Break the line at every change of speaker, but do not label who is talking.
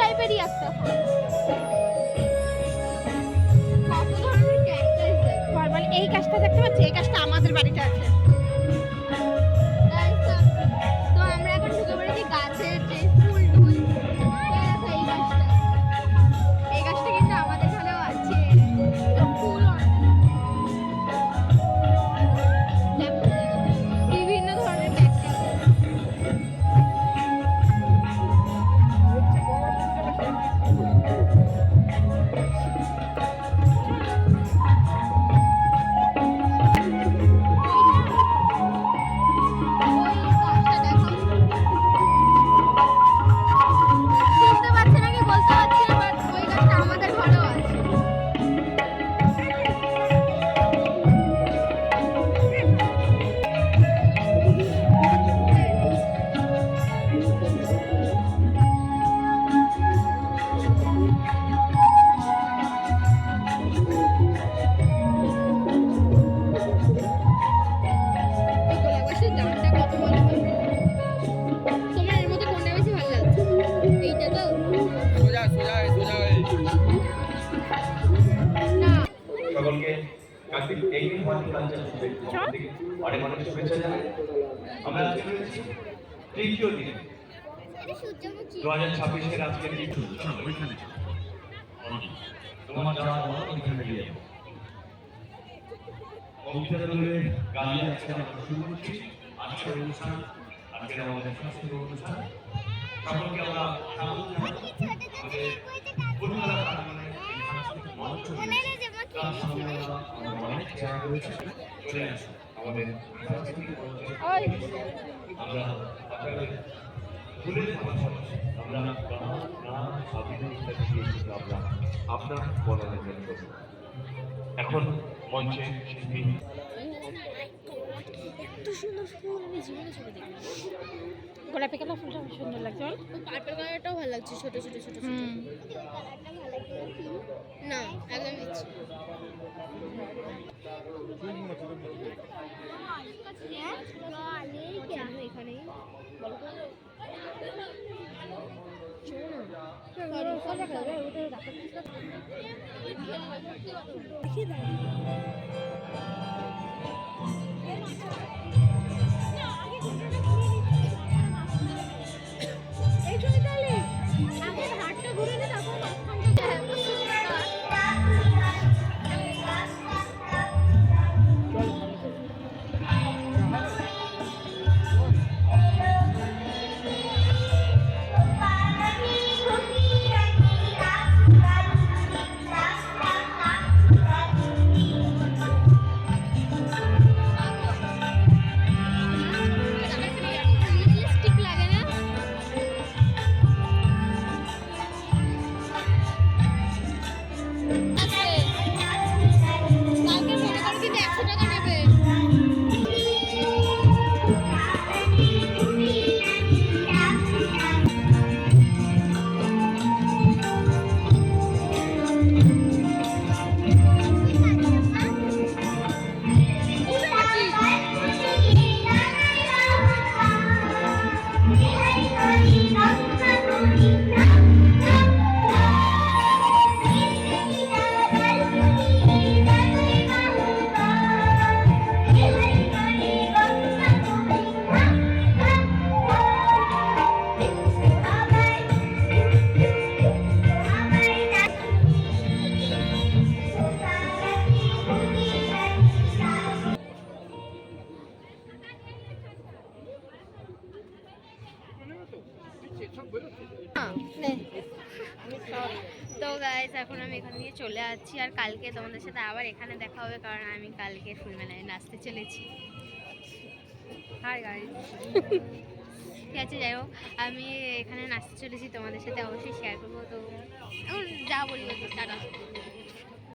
টাইপেরই একটা কত ধরনের ক্যাকটাস দেখো। মানে এই গাছটা দেখতে পাচ্ছি, এই গাছটা আমাদের বাড়িতে আছে। তো আমরা এখন ঢুকে পড়েছি গাছের যে ফুল টুল। দেখো এই গাছটা কিন্তু আমাদের ঘরেও আছে। ফুল বিভিন্ন ধরনের ক্যাকটাস। শুনতে পাচ্ছে নাকি বলতে পারছি না, বাট ওই গাছটা আমাদের ঘরেও আছে। এই গোলাপ গাছের দামটা কত বলো তো? তোমার এর মধ্যে কোনটা বেশি ভালো লাগছে? এইটা তো
সোজা সোজা সোজা
না।
সকলকে কার্তিক এইটিন হর্টিকালচার সোসাইটি থেকে অনেক অনেক শুভেচ্ছা জানাই। আমরা আজকে রয়েছি তৃতীয় দিনে
এটা সূর্যমুখী।
2026-এর আজকের দিন ওইখানে তোমার যাওয়া ওইখানে গিয়ে কবিতা দলের গান দিয়ে আজকে আমরা শুরু করছি আজকের অনুষ্ঠান, আজকের আমাদের সাংস্কৃতিক অনুষ্ঠান। সকলকে আমরা স্বাগত জানাই। আমাদের ফুলতলা প্রাঙ্গণে এই সাংস্কৃতিক মঞ্চ তার সামনে আমরা অনেক জায়গা রয়েছে। চলে আসুন আমাদের সাংস্কৃতিক মঞ্চে। আমরা আপনাদের ফুলের পাশাপাশি আমরা গান আবৃত্তি ইত্যাদি দিয়ে কিন্তু আমরা আপনার মনোরঞ্জন করব। এখন মঞ্চে শিল্পী
এত সুন্দর ফুল আমি জীবনে ছোট দেখিনি। গোলাপি কালার ফুলটা খুব সুন্দর লাগছে। পার্পল কালারটাও ভালো লাগছে, ছোট ছোট ছোট ছোট। না একদম ইচ্ছে এখানে হাটটা ঘুরে নে, তারপর লিপস্টিক লাগে না। কালকে মনে করো কিন্তু 100 টাকা নেবে। তো গাইস এখন আমি এখান থেকে চলে যাচ্ছি, আর কালকে তোমাদের সাথে আবার এখানে দেখা হবে, কারণ আমি কালকে ফুলমেলায় নাচতে চলেছি। হাই গাইস ঠিক আছে, যাই হোক আমি এখানে নাচতে চলেছি, তোমাদের সাথে অবশ্যই শেয়ার করবো। তো এখন যা বলি টাটা।